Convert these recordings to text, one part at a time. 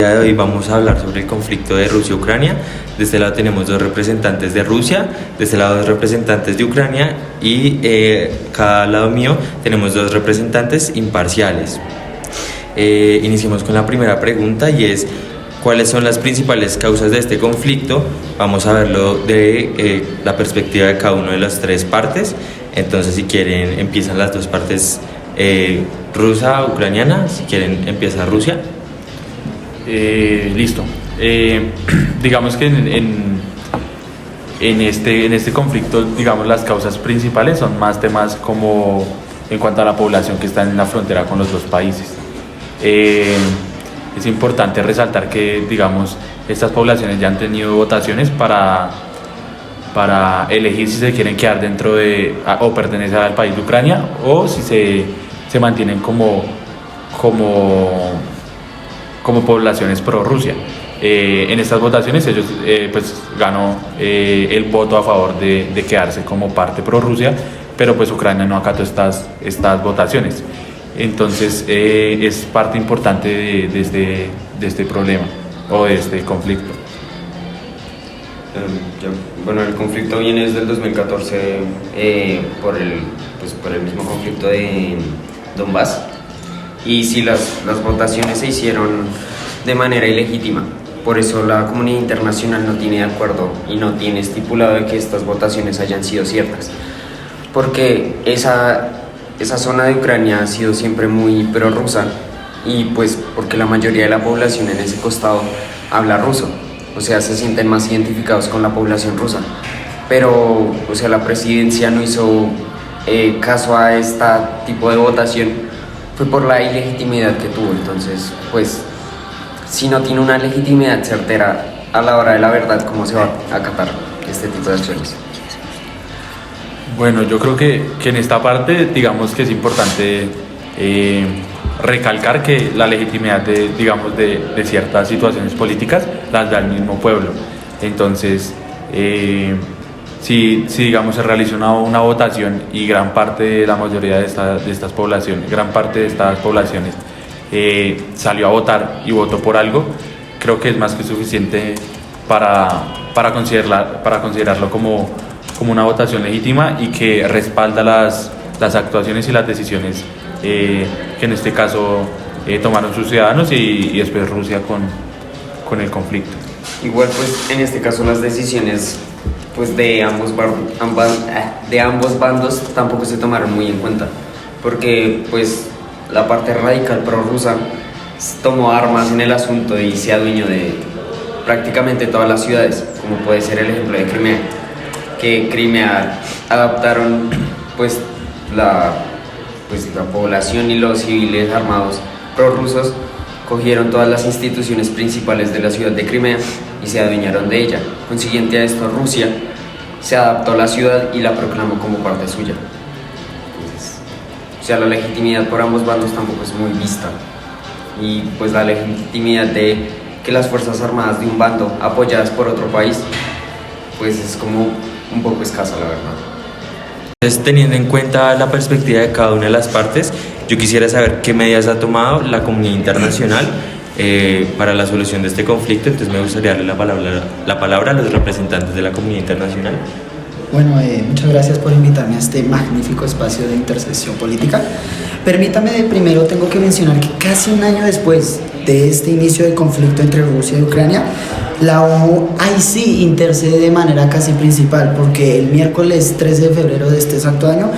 El día de hoy vamos a hablar sobre el conflicto de Rusia-Ucrania. De este lado tenemos dos representantes de Rusia, de este lado dos representantes de Ucrania y cada lado mío tenemos dos representantes imparciales. Iniciemos con la primera pregunta y es: ¿cuáles son las principales causas de este conflicto? Vamos a verlo de la perspectiva de cada una de las tres partes. Entonces, si quieren, empiezan las dos partes, rusa, ucraniana. Si quieren, empieza Rusia. Listo. Digamos que en este conflicto, digamos, las causas principales son más temas como en cuanto a la población que está en la frontera con los dos países. Es importante resaltar que, digamos, estas poblaciones ya han tenido votaciones para elegir si se quieren quedar dentro de o pertenecer al país de Ucrania, o si se mantienen como poblaciones pro Rusia. En estas votaciones ellos pues ganó el voto a favor de quedarse como parte pro Rusia, pero pues Ucrania no acató estas votaciones. Entonces es parte importante de este problema o de este conflicto. Bueno, el conflicto viene desde el 2014 por el mismo conflicto de Donbass. Y sí, las votaciones se hicieron de manera ilegítima. Por eso la comunidad internacional no tiene de acuerdo y no tiene estipulado de que estas votaciones hayan sido ciertas. Porque esa zona de Ucrania ha sido siempre muy prorrusa, y pues porque la mayoría de la población en ese costado habla ruso. O sea, se sienten más identificados con la población rusa. Pero, o sea, la presidencia no hizo caso a este tipo de votación. Fue por la ilegitimidad que tuvo. Entonces, pues, si no tiene una legitimidad certera a la hora de la verdad, ¿cómo se va a acatar este tipo de acciones? Bueno, yo creo que en esta parte, digamos que es importante recalcar que la legitimidad de ciertas situaciones políticas las da el mismo pueblo. Entonces, si digamos se realizó una votación y gran parte de la mayoría de estas poblaciones, salió a votar y votó por algo, creo que es más que suficiente para considerarlo como una votación legítima y que respalda las actuaciones y las decisiones que en este caso tomaron sus ciudadanos y después Rusia con el conflicto. Igual, pues en este caso las decisiones pues de ambos bandos tampoco se tomaron muy en cuenta, porque pues la parte radical prorrusa tomó armas en el asunto y se adueñó de prácticamente todas las ciudades, como puede ser el ejemplo de Crimea, que Crimea adaptaron la población y los civiles armados prorrusos cogieron todas las instituciones principales de la ciudad de Crimea y se adueñaron de ella. Consiguiente a esto, Rusia se adaptó a la ciudad y la proclamó como parte suya. Entonces, o sea, la legitimidad por ambos bandos tampoco es muy vista, y pues la legitimidad de que las fuerzas armadas de un bando apoyadas por otro país pues es como un poco escasa, la verdad. Entonces, teniendo en cuenta la perspectiva de cada una de las partes, yo quisiera saber qué medidas ha tomado la comunidad internacional para la solución de este conflicto. Entonces me gustaría darle la palabra a los representantes de la comunidad internacional. Bueno, muchas gracias por invitarme a este magnífico espacio de intersección política. Permítame, primero tengo que mencionar que casi un año después de este inicio de conflicto entre Rusia y Ucrania, la ONU ahí sí intercede de manera casi principal, porque el miércoles 13 de febrero de este exacto año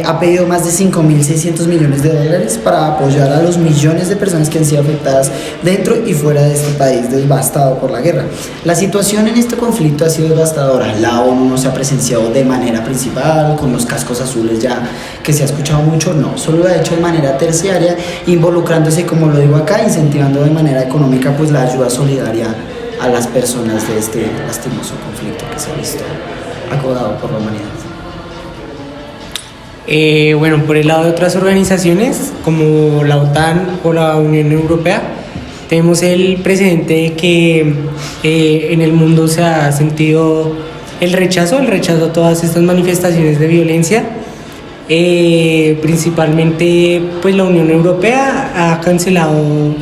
ha pedido más de 5.600 millones de dólares para apoyar a los millones de personas que han sido afectadas dentro y fuera de este país devastado por la guerra. La situación en este conflicto ha sido devastadora. La ONU no se ha presenciado de manera principal, con los cascos azules ya que se ha escuchado mucho, no, solo lo ha hecho de manera terciaria, involucrándose, como lo digo acá, incentivando de manera económica pues la ayuda solidaria a las personas de este lastimoso conflicto que se ha visto acodado por la humanidad. Bueno, por el lado de otras organizaciones como la OTAN o la Unión Europea, tenemos el precedente que en el mundo se ha sentido el rechazo a todas estas manifestaciones de violencia. Principalmente pues la Unión Europea ha cancelado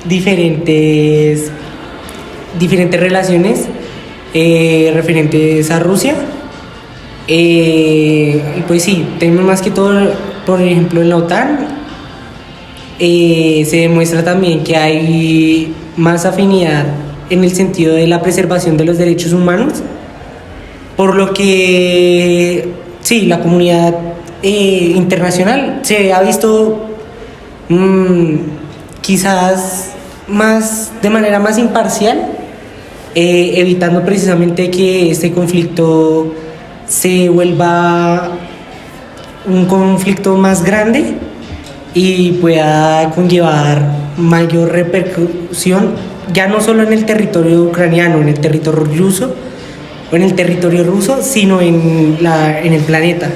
diferentes relaciones referentes a Rusia. Y pues sí, tenemos más que todo, por ejemplo, en la OTAN se demuestra también que hay más afinidad en el sentido de la preservación de los derechos humanos, por lo que sí, la comunidad internacional se ha visto quizás de manera más imparcial, evitando precisamente que este conflicto se vuelva un conflicto más grande y pueda conllevar mayor repercusión, ya no solo en el territorio ucraniano, en el territorio ruso, sino en el planeta.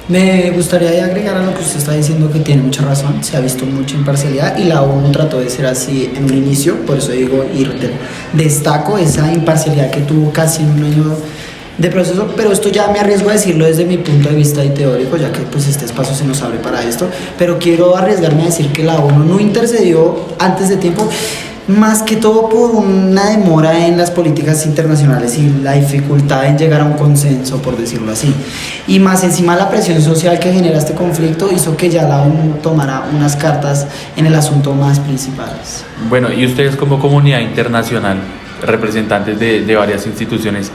Me gustaría agregar a lo que usted está diciendo, que tiene mucha razón, se ha visto mucha imparcialidad y la ONU trató de ser así en un inicio, por eso digo, y destaco esa imparcialidad que tuvo casi en un año de proceso, pero esto ya me arriesgo a decirlo desde mi punto de vista y teórico, ya que pues este espacio se nos abre para esto, pero quiero arriesgarme a decir que la ONU no intercedió antes de tiempo, más que todo por una demora en las políticas internacionales y la dificultad en llegar a un consenso, por decirlo así. Y más encima la presión social que genera este conflicto hizo que ya la ONU tomara unas cartas en el asunto más principales. Bueno, y ustedes como comunidad internacional, representantes de varias instituciones,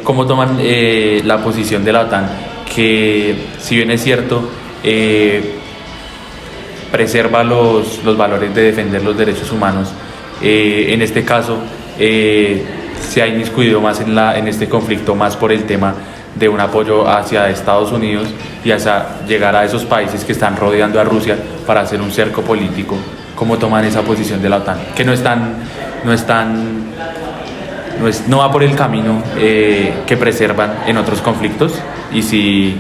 ¿cómo toman la posición de la OTAN? Que si bien es cierto, preserva los valores de defender los derechos humanos, en este caso se ha inmiscuido más en este conflicto, más por el tema de un apoyo hacia Estados Unidos y hacia llegar a esos países que están rodeando a Rusia para hacer un cerco político. ¿Cómo toman esa posición de la OTAN? Que no va por el camino que preservan en otros conflictos, y si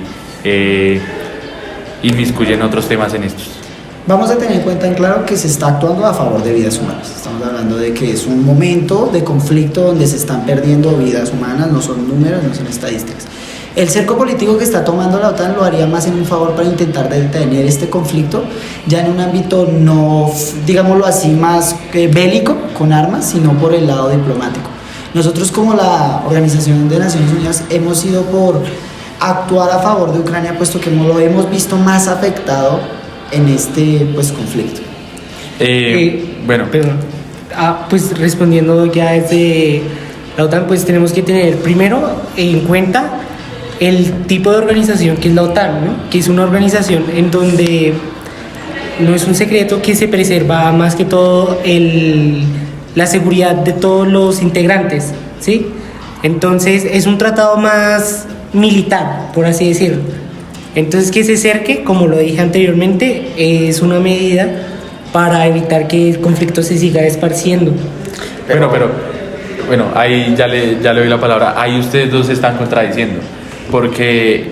inmiscuyen otros temas en estos. Vamos a tener en cuenta en claro que se está actuando a favor de vidas humanas. Estamos hablando de que es un momento de conflicto donde se están perdiendo vidas humanas, no son números, no son estadísticas. El cerco político que está tomando la OTAN lo haría más en un favor para intentar detener este conflicto, ya en un ámbito no, digámoslo así, más bélico, con armas, sino por el lado diplomático. Nosotros como la Organización de Naciones Unidas hemos ido por actuar a favor de Ucrania, puesto que no lo hemos visto más afectado en este conflicto. Bueno, Perdón. Pues respondiendo ya desde la OTAN, pues tenemos que tener primero en cuenta el tipo de organización que es la OTAN, ¿no? Que es una organización en donde no es un secreto que se preserva más que todo la seguridad de todos los integrantes, ¿sí? Entonces es un tratado más militar, por así decirlo. Entonces que se cerque, como lo dije anteriormente, es una medida para evitar que el conflicto se siga esparciendo. Bueno, ahí ya le doy la palabra. Ahí ustedes dos se están contradiciendo, porque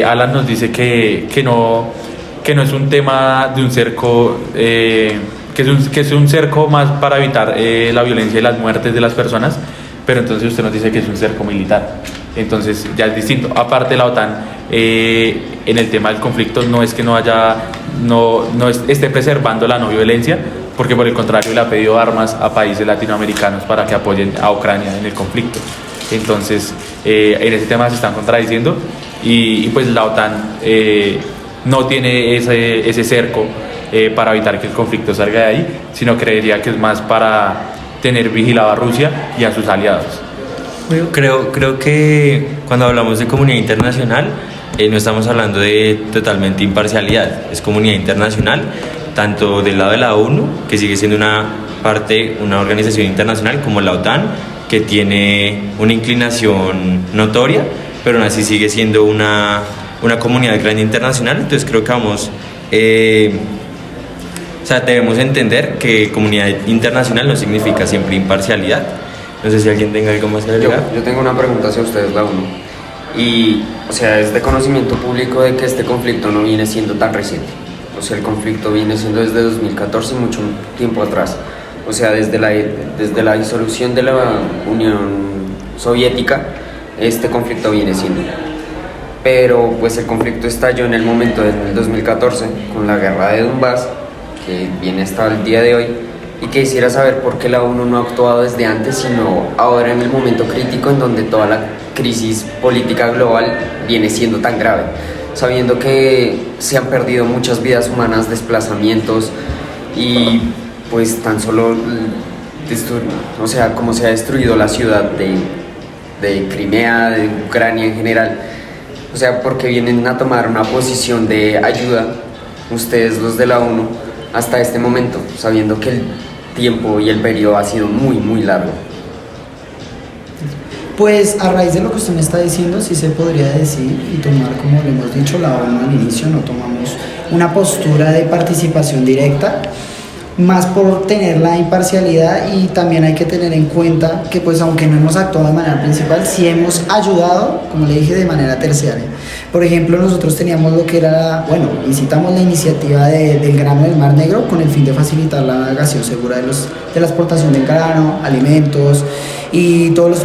Alan nos dice que no es un tema de un cerco, que es un cerco más para evitar la violencia y las muertes de las personas, pero entonces usted nos dice que es un cerco militar. Entonces ya es distinto. Aparte, la OTAN en el tema del conflicto no es que esté preservando la no violencia, porque por el contrario le ha pedido armas a países latinoamericanos para que apoyen a Ucrania en el conflicto. Entonces en ese tema se están contradiciendo, y pues la OTAN no tiene ese cerco para evitar que el conflicto salga de ahí, sino creería que es más para tener vigilado a Rusia y a sus aliados. Creo que cuando hablamos de comunidad internacional no estamos hablando de totalmente imparcialidad, es comunidad internacional, tanto del lado de la ONU, que sigue siendo una organización internacional, como la OTAN, que tiene una inclinación notoria, pero aún así sigue siendo una comunidad grande internacional. Entonces creo que debemos entender que comunidad internacional no significa siempre imparcialidad. No sé si alguien tenga algo más que agregar. Yo tengo una pregunta hacia ustedes, la ONU. Y, es de conocimiento público de que este conflicto no viene siendo tan reciente. El conflicto viene siendo desde 2014, mucho tiempo atrás. Desde la disolución de la Unión Soviética, este conflicto viene siendo. Pero, el conflicto estalló en el momento del 2014, con la guerra de Donbass, que viene hasta el día de hoy, y que quisiera saber por qué la ONU no ha actuado desde antes, sino ahora en el momento crítico en donde toda la crisis política global viene siendo tan grave, sabiendo que se han perdido muchas vidas humanas, desplazamientos y pues tan solo, o sea, como se ha destruido la ciudad de Crimea, de Ucrania en general. O sea, porque vienen a tomar una posición de ayuda, ustedes los de la ONU, hasta este momento, sabiendo que el tiempo y el periodo ha sido muy, muy largo. Pues a raíz de lo que usted me está diciendo, sí se podría decir y tomar, como le hemos dicho, la ONU al inicio, no tomamos una postura de participación directa, más por tener la imparcialidad, y también hay que tener en cuenta que pues aunque no hemos actuado de manera principal, sí hemos ayudado, como le dije, de manera terciaria. Por ejemplo, nosotros teníamos lo que era, bueno, incitamos la iniciativa del grano del Mar Negro con el fin de facilitar la navegación segura de la exportación del grano, alimentos y todos los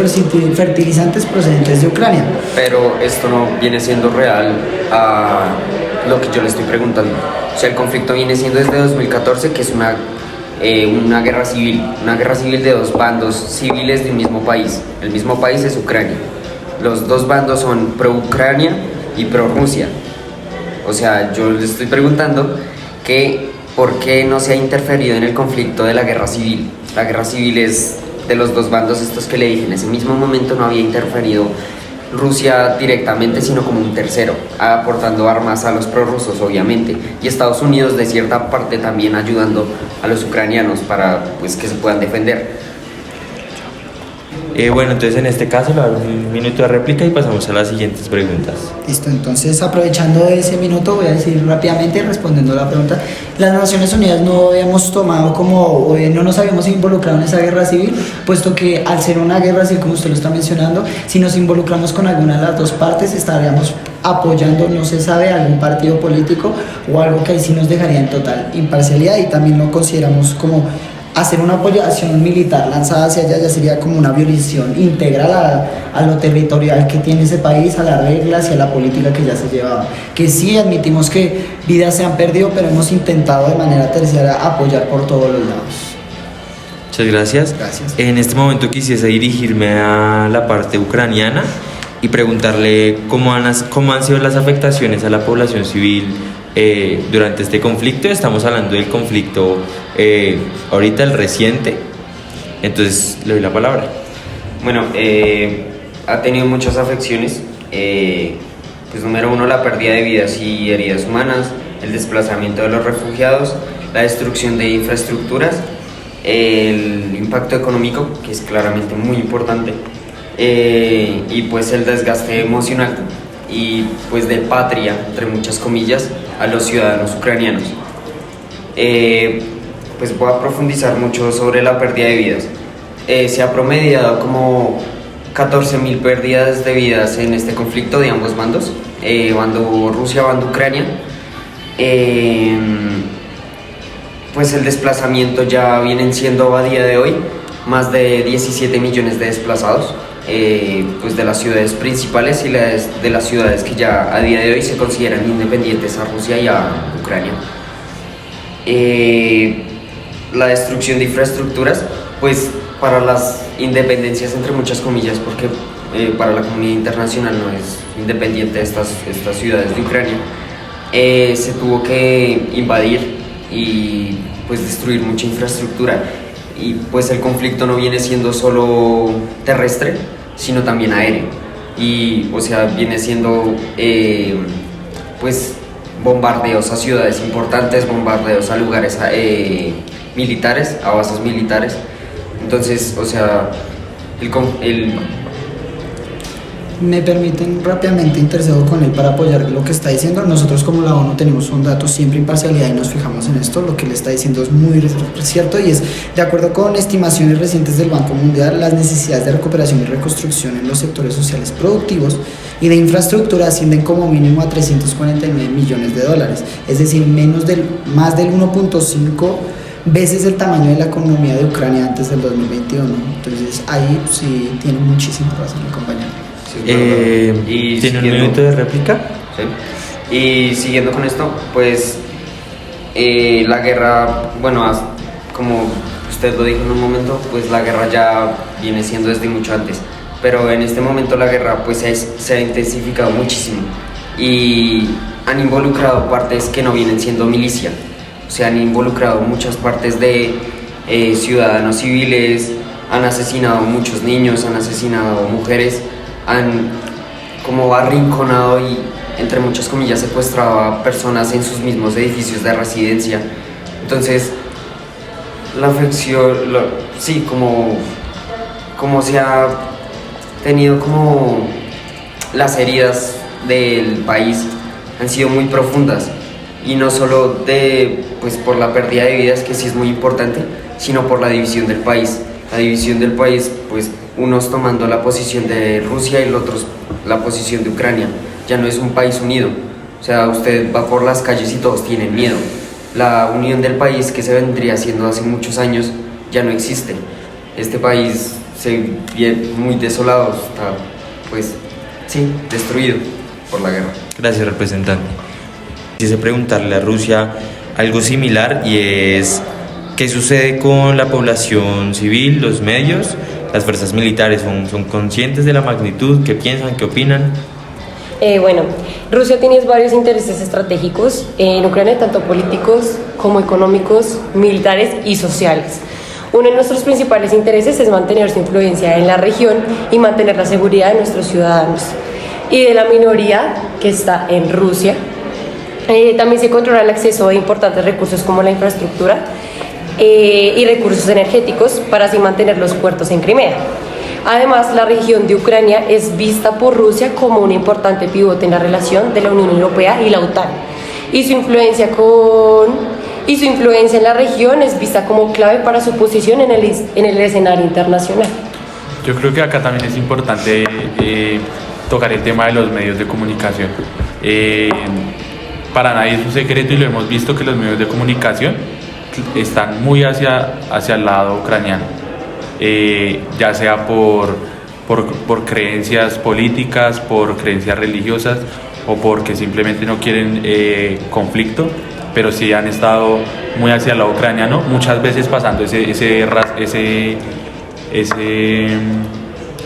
fertilizantes procedentes de Ucrania. Pero esto no viene siendo real a lo que yo le estoy preguntando. O sea, el conflicto viene siendo desde 2014, que es una guerra civil de dos bandos civiles de un mismo país. El mismo país es Ucrania. Los dos bandos son pro-Ucrania y pro-Rusia. O sea, yo le estoy preguntando que por qué no se ha interferido en el conflicto de la guerra civil. La guerra civil es de los dos bandos estos que le dije. En ese mismo momento no había interferido Rusia directamente, sino como un tercero, aportando armas a los prorrusos, obviamente, y Estados Unidos de cierta parte también ayudando a los ucranianos para pues que se puedan defender. Bueno, entonces en este caso le doy un minuto de réplica y pasamos a las siguientes preguntas. Listo, entonces aprovechando ese minuto voy a decir rápidamente, respondiendo a la pregunta, las Naciones Unidas no habíamos tomado como, no nos habíamos involucrado en esa guerra civil, puesto que al ser una guerra civil, como usted lo está mencionando, si nos involucramos con alguna de las dos partes, estaríamos apoyando, no se sabe, algún partido político o algo que ahí sí nos dejaría en total imparcialidad, y también lo consideramos como hacer una apoyación militar lanzada hacia allá ya sería como una violación integral a lo territorial que tiene ese país, a las reglas y a la política que ya se llevaba. Que sí admitimos que vidas se han perdido, pero hemos intentado de manera terciaria apoyar por todos los lados. Muchas gracias. Gracias. En este momento quisiese dirigirme a la parte ucraniana y preguntarle cómo han sido las afectaciones a la población civil durante este conflicto. Estamos hablando del conflicto ahorita, el reciente. Entonces, le doy la palabra. Bueno, ha tenido muchas afecciones. Pues número uno, la pérdida de vidas y heridas humanas, el desplazamiento de los refugiados, la destrucción de infraestructuras, el impacto económico, que es claramente muy importante, y pues el desgaste emocional y pues de patria, entre muchas comillas, a los ciudadanos ucranianos. Pues voy a profundizar mucho sobre la pérdida de vidas. Se ha promediado como 14.000 pérdidas de vidas en este conflicto de ambos bandos, bando Rusia, bando Ucrania. Pues el desplazamiento ya vienen siendo a día de hoy más de 17 millones de desplazados, pues de las ciudades principales y de las ciudades que ya a día de hoy se consideran independientes a Rusia y a Ucrania. La destrucción de infraestructuras, pues para las independencias entre muchas comillas, porque para la comunidad internacional no es independiente de estas ciudades de Ucrania, se tuvo que invadir y pues destruir mucha infraestructura, y pues el conflicto no viene siendo solo terrestre, sino también aéreo, y o sea viene siendo pues bombardeos a ciudades importantes, bombardeos a lugares militares, a bases militares. Entonces, o sea, Me permiten rápidamente intercedo con él para apoyar lo que está diciendo. Nosotros como la ONU tenemos un dato siempre imparcialidad y nos fijamos en esto. Lo que le está diciendo es muy cierto, y es, de acuerdo con estimaciones recientes del Banco Mundial, las necesidades de recuperación y reconstrucción en los sectores sociales productivos y de infraestructura ascienden como mínimo a 349 millones de dólares, es decir, más del 1.5 veces el tamaño de la economía de Ucrania antes del 2021. Entonces ahí sí tiene muchísima razón el compañero. ¿Tiene un minuto de réplica? Sí. Y siguiendo con esto, pues la guerra, bueno, como usted lo dijo en un momento, pues la guerra ya viene siendo desde mucho antes, pero en este momento la guerra pues se ha intensificado muchísimo y han involucrado partes que no vienen siendo milicia, o sea, han involucrado muchas partes de ciudadanos civiles, han asesinado muchos niños, han asesinado mujeres, han como arrinconado y entre muchas comillas secuestrado a personas en sus mismos edificios de residencia. Entonces la afección, sí, como se ha tenido como las heridas del país han sido muy profundas y no solo pues por la pérdida de vidas, que sí es muy importante, sino por la división del país. La división del país, pues unos tomando la posición de Rusia y los otros la posición de Ucrania. Ya no es un país unido, o sea, usted va por las calles y todos tienen miedo. La unión del país que se vendría haciendo hace muchos años ya no existe. Este país se ve muy desolado, está pues sí, destruido por la guerra. Gracias, representante. Quise preguntarle a Rusia algo similar y es ¿qué sucede con la población civil, los medios, las fuerzas militares? ¿Son conscientes de la magnitud? ¿Qué piensan? ¿Qué opinan? Bueno, Rusia tiene varios intereses estratégicos en Ucrania, tanto políticos como económicos, militares y sociales. Uno de nuestros principales intereses es mantener su influencia en la región y mantener la seguridad de nuestros ciudadanos y de la minoría que está en Rusia. También se controla el acceso a importantes recursos como la infraestructura y recursos energéticos para así mantener los puertos en Crimea. Además, la región de Ucrania es vista por Rusia como un importante pivote en la relación de la Unión Europea y la OTAN, y su influencia en la región es vista como clave para su posición en el escenario internacional. Yo creo que acá también es importante tocar el tema de los medios de comunicación. Para nadie es un secreto y lo hemos visto que los medios de comunicación están muy hacia el lado ucraniano, ya sea por creencias políticas, por creencias religiosas o porque simplemente no quieren conflicto, pero sí han estado muy hacia el lado ucraniano, muchas veces pasando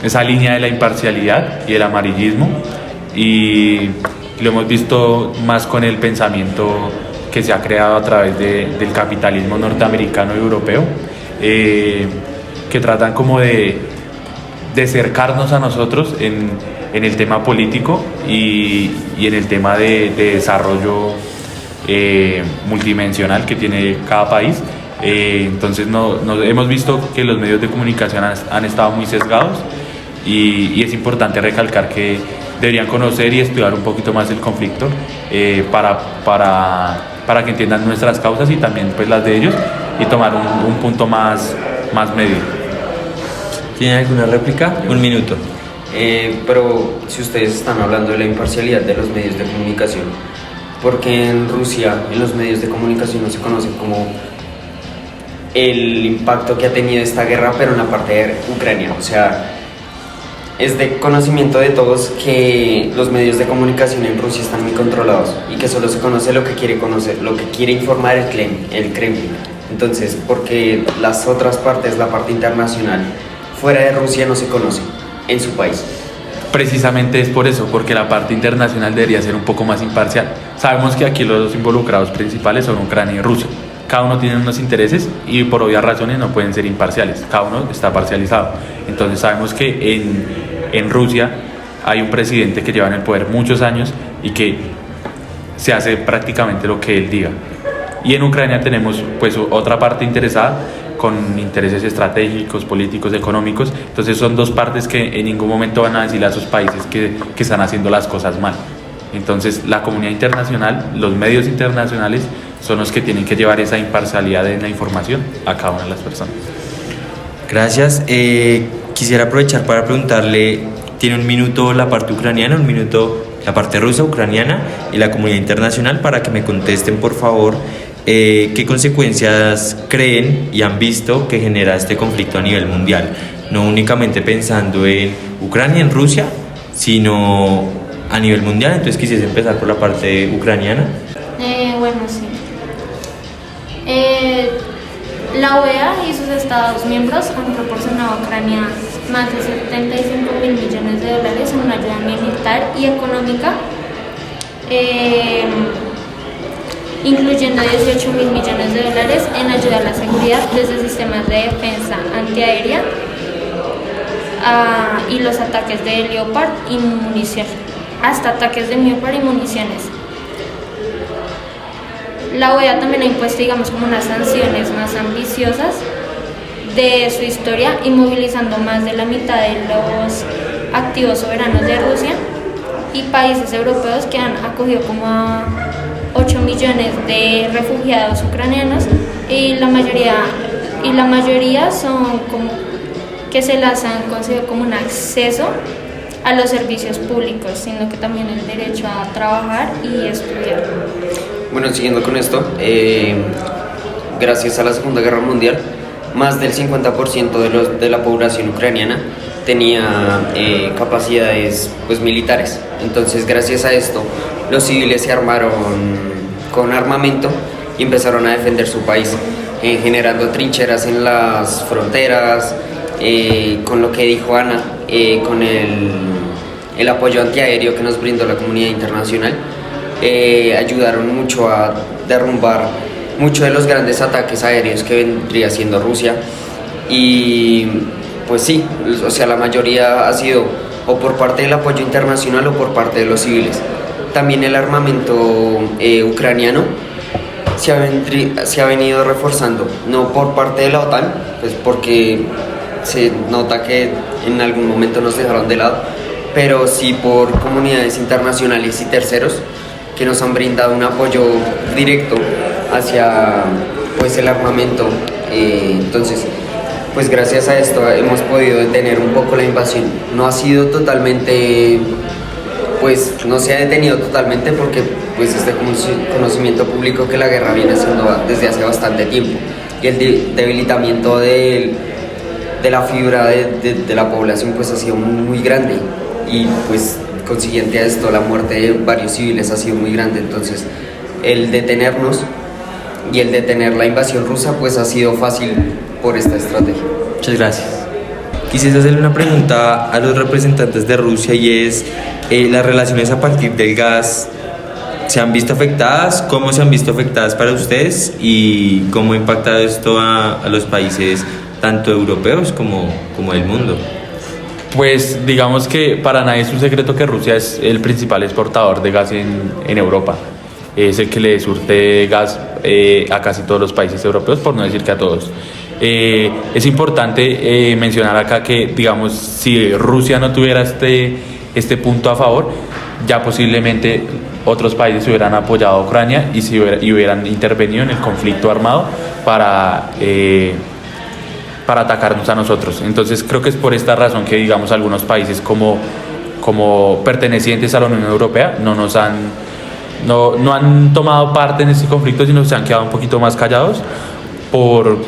esa línea de la imparcialidad y el amarillismo, y lo hemos visto más con el pensamiento que se ha creado a través del capitalismo norteamericano y europeo, que tratan como de cercarnos a nosotros en el tema político y en el tema de desarrollo multidimensional que tiene cada país. Entonces hemos visto que los medios de comunicación han estado muy sesgados y es importante recalcar que deberían conocer y estudiar un poquito más el conflicto para que entiendan nuestras causas y también pues las de ellos y tomar un punto más medio. ¿Tienen alguna réplica? Un minuto. Pero si ustedes están hablando de la imparcialidad de los medios de comunicación, porque en Rusia en los medios de comunicación no se conoce como el impacto que ha tenido esta guerra, pero en la parte de Ucrania, o sea, es de conocimiento de todos que los medios de comunicación en Rusia están muy controlados y que solo se conoce lo que quiere conocer, lo que quiere informar el Kremlin. Entonces, porque las otras partes, la parte internacional fuera de Rusia no se conoce en su país. Precisamente es por eso, porque la parte internacional debería ser un poco más imparcial. Sabemos que aquí los dos involucrados principales son Ucrania y Rusia. Cada uno tiene unos intereses y por obvias razones no pueden ser imparciales. Cada uno está parcializado. Entonces sabemos que en Rusia hay un presidente que lleva en el poder muchos años y que se hace prácticamente lo que él diga. Y en Ucrania tenemos pues otra parte interesada con intereses estratégicos, políticos, económicos. Entonces son dos partes que en ningún momento van a decirle a esos países que están haciendo las cosas mal. Entonces la comunidad internacional, los medios internacionales son los que tienen que llevar esa imparcialidad en la información a cada una de las personas. Gracias. Quisiera aprovechar para preguntarle, ¿tiene un minuto la parte ucraniana, un minuto la parte rusa, ucraniana y la comunidad internacional para que me contesten, por favor, qué consecuencias creen y han visto que genera este conflicto a nivel mundial? No únicamente pensando en Ucrania, en Rusia, sino a nivel mundial. Entonces quisiese empezar por la parte ucraniana. Bueno, sí. La OEA y sus estados miembros han proporcionado a Ucrania más de 75.000 millones de dólares en una ayuda militar y económica, incluyendo 18.000 millones de dólares en ayuda a la seguridad desde sistemas de defensa antiaérea y los ataques de Leopard y munición, hasta ataques de Leopard y municiones. La OEA también ha impuesto, digamos, como unas sanciones más ambiciosas de su historia, inmovilizando más de la mitad de los activos soberanos de Rusia y países europeos que han acogido como a 8 millones de refugiados ucranianos y la mayoría son como que se las han concedido como un acceso a los servicios públicos, sino que también el derecho a trabajar y estudiar. Bueno, siguiendo con esto, gracias a la Segunda Guerra Mundial, más del 50% de la población ucraniana tenía capacidades pues, militares. Entonces, gracias a esto, los civiles se armaron con armamento y empezaron a defender su país, generando trincheras en las fronteras, con lo que dijo Ana, con el apoyo antiaéreo que nos brindó la comunidad internacional. Ayudaron mucho a derrumbar muchos de los grandes ataques aéreos que vendría siendo Rusia y pues sí, o sea, la mayoría ha sido o por parte del apoyo internacional o por parte de los civiles. También el armamento ucraniano se ha venido reforzando, no por parte de la OTAN, pues porque se nota que en algún momento nos dejaron de lado, pero sí por comunidades internacionales y terceros que nos han brindado un apoyo directo hacia pues, el armamento. Entonces, pues gracias a esto hemos podido detener un poco la invasión. No ha sido totalmente, pues no se ha detenido totalmente porque pues este conocimiento público que la guerra viene haciendo desde hace bastante tiempo y el debilitamiento de la fibra de la población pues ha sido muy grande y pues consiguiente a esto la muerte de varios civiles ha sido muy grande. Entonces el detenernos y el detener la invasión rusa pues ha sido fácil por esta estrategia. Muchas gracias. Quisiera hacerle una pregunta a los representantes de Rusia y es, ¿las relaciones a partir del gas se han visto afectadas? ¿Cómo se han visto afectadas para ustedes? ¿Y cómo ha impactado esto a los países tanto europeos como del mundo? Pues digamos que para nadie es un secreto que Rusia es el principal exportador de gas en Europa. Es el que le surte gas a casi todos los países europeos, por no decir que a todos. Es importante mencionar acá que, digamos, si Rusia no tuviera este punto a favor, ya posiblemente otros países hubieran apoyado a Ucrania y hubieran intervenido en el conflicto armado para atacarnos a nosotros. Entonces creo que es por esta razón que, digamos, algunos países como pertenecientes a la Unión Europea no han tomado parte en este conflicto, sino se han quedado un poquito más callados por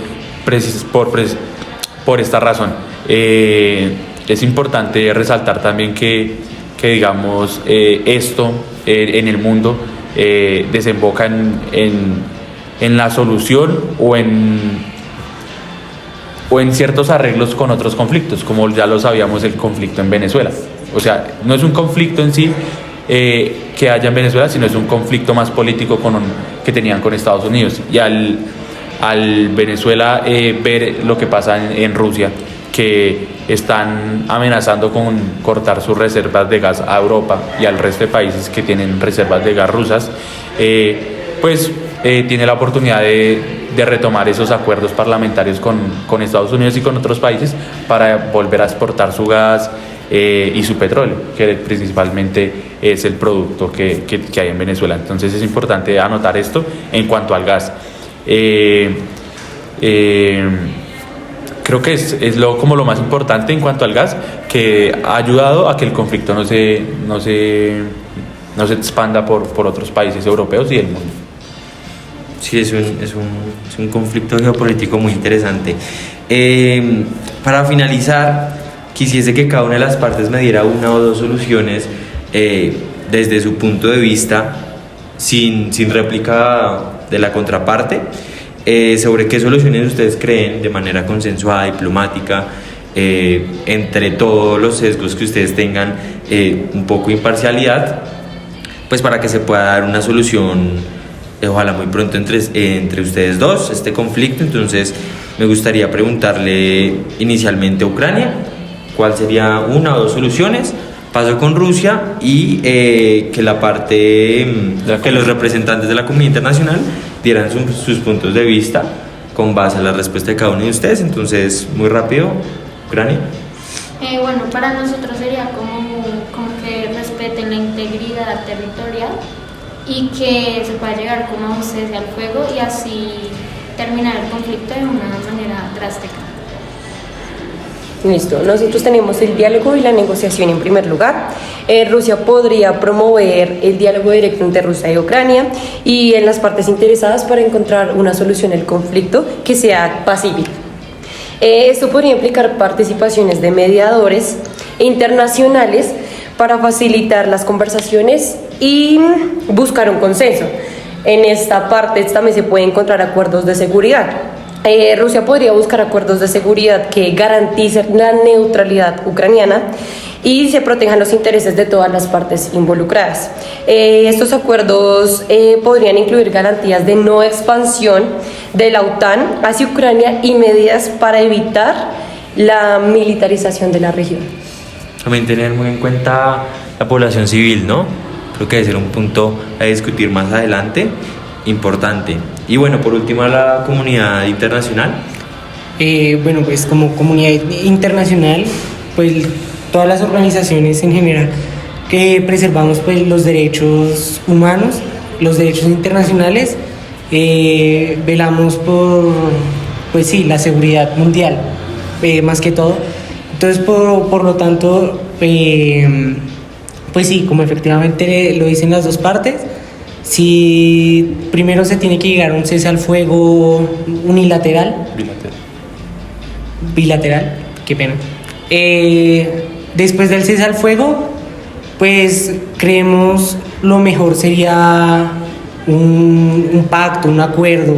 esta razón. Es importante resaltar también que digamos, esto en el mundo desemboca en la solución o en ciertos arreglos con otros conflictos, como ya lo sabíamos el conflicto en Venezuela. O sea, no es un conflicto en sí que haya en Venezuela, sino es un conflicto más político que tenían con Estados Unidos. Y al Venezuela ver lo que pasa en Rusia, que están amenazando con cortar sus reservas de gas a Europa y al resto de países que tienen reservas de gas rusas, tiene la oportunidad de retomar esos acuerdos parlamentarios con Estados Unidos y con otros países para volver a exportar su gas y su petróleo, que principalmente es el producto que hay en Venezuela. Entonces es importante anotar esto en cuanto al gas. Creo que es como lo más importante en cuanto al gas, que ha ayudado a que el conflicto no se expanda por otros países europeos y del mundo. Sí, es un conflicto geopolítico muy interesante. Para finalizar, quisiese que cada una de las partes me diera una o dos soluciones desde su punto de vista, sin réplica de la contraparte, sobre qué soluciones ustedes creen de manera consensuada, diplomática, entre todos los sesgos que ustedes tengan, un poco de imparcialidad, pues para que se pueda dar una solución, ojalá muy pronto entre ustedes dos, este conflicto. Entonces me gustaría preguntarle inicialmente a Ucrania, ¿cuál sería una o dos soluciones? Paso con Rusia y que la parte, que los representantes de la comunidad internacional dieran sus puntos de vista con base a la respuesta de cada uno de ustedes. Entonces, muy rápido, Ucrania. Bueno, para nosotros sería como que respeten la integridad territorial y que se pueda llegar como a un cese al fuego y así terminar el conflicto de una manera drástica. Listo, nosotros tenemos el diálogo y la negociación en primer lugar. Rusia podría promover el diálogo directo entre Rusia y Ucrania y en las partes interesadas para encontrar una solución al conflicto que sea pacífica. Esto podría implicar participaciones de mediadores internacionales para facilitar las conversaciones y buscar un consenso. En esta parte también se pueden encontrar acuerdos de seguridad. Rusia podría buscar acuerdos de seguridad que garanticen la neutralidad ucraniana y se protejan los intereses de todas las partes involucradas. Estos acuerdos podrían incluir garantías de no expansión de la OTAN hacia Ucrania y medidas para evitar la militarización de la región. También tener muy en cuenta la población civil, ¿no? Creo que debe ser un punto a discutir más adelante, importante. Y bueno, por último, a la comunidad internacional. Bueno, pues como comunidad internacional, pues todas las organizaciones en general que preservamos pues los derechos humanos, los derechos internacionales, velamos por, pues sí, la seguridad mundial, más que todo. Entonces, por lo tanto, pues sí, como efectivamente lo dicen las dos partes, si primero se tiene que llegar a un cese al fuego unilateral, bilateral, qué pena. Después del cese al fuego, pues creemos lo mejor sería un pacto, un acuerdo,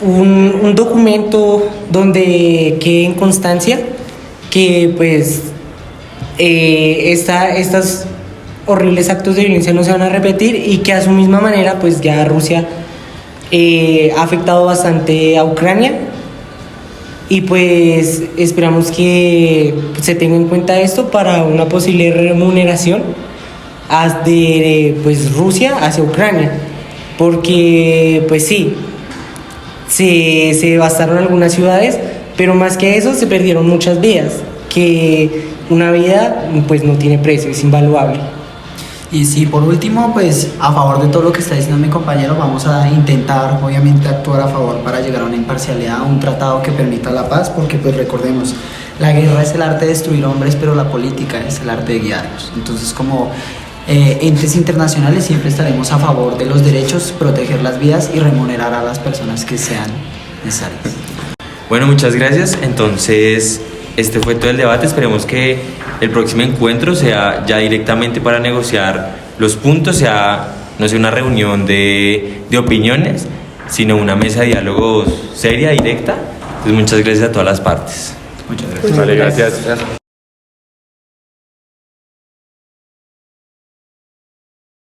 un documento donde quede en constancia que pues estas horribles actos de violencia no se van a repetir y que a su misma manera pues ya Rusia ha afectado bastante a Ucrania y pues esperamos que se tenga en cuenta esto para una posible remuneración de pues Rusia hacia Ucrania, porque pues sí, se devastaron algunas ciudades, pero más que eso se perdieron muchas vidas, que una vida pues no tiene precio, es invaluable. Y sí, por último, pues a favor de todo lo que está diciendo mi compañero, vamos a intentar obviamente actuar a favor para llegar a una imparcialidad, a un tratado que permita la paz, porque pues recordemos, la guerra es el arte de destruir hombres, pero la política es el arte de guiarlos. Entonces, como entes internacionales siempre estaremos a favor de los derechos, proteger las vidas y remunerar a las personas que sean necesarias. Bueno, muchas gracias. Entonces, este fue todo el debate. Esperemos que el próximo encuentro sea ya directamente para negociar los puntos, sea, no sea una reunión de opiniones, sino una mesa de diálogo seria, directa. Entonces, muchas gracias a todas las partes. Muchas gracias. Vale, gracias.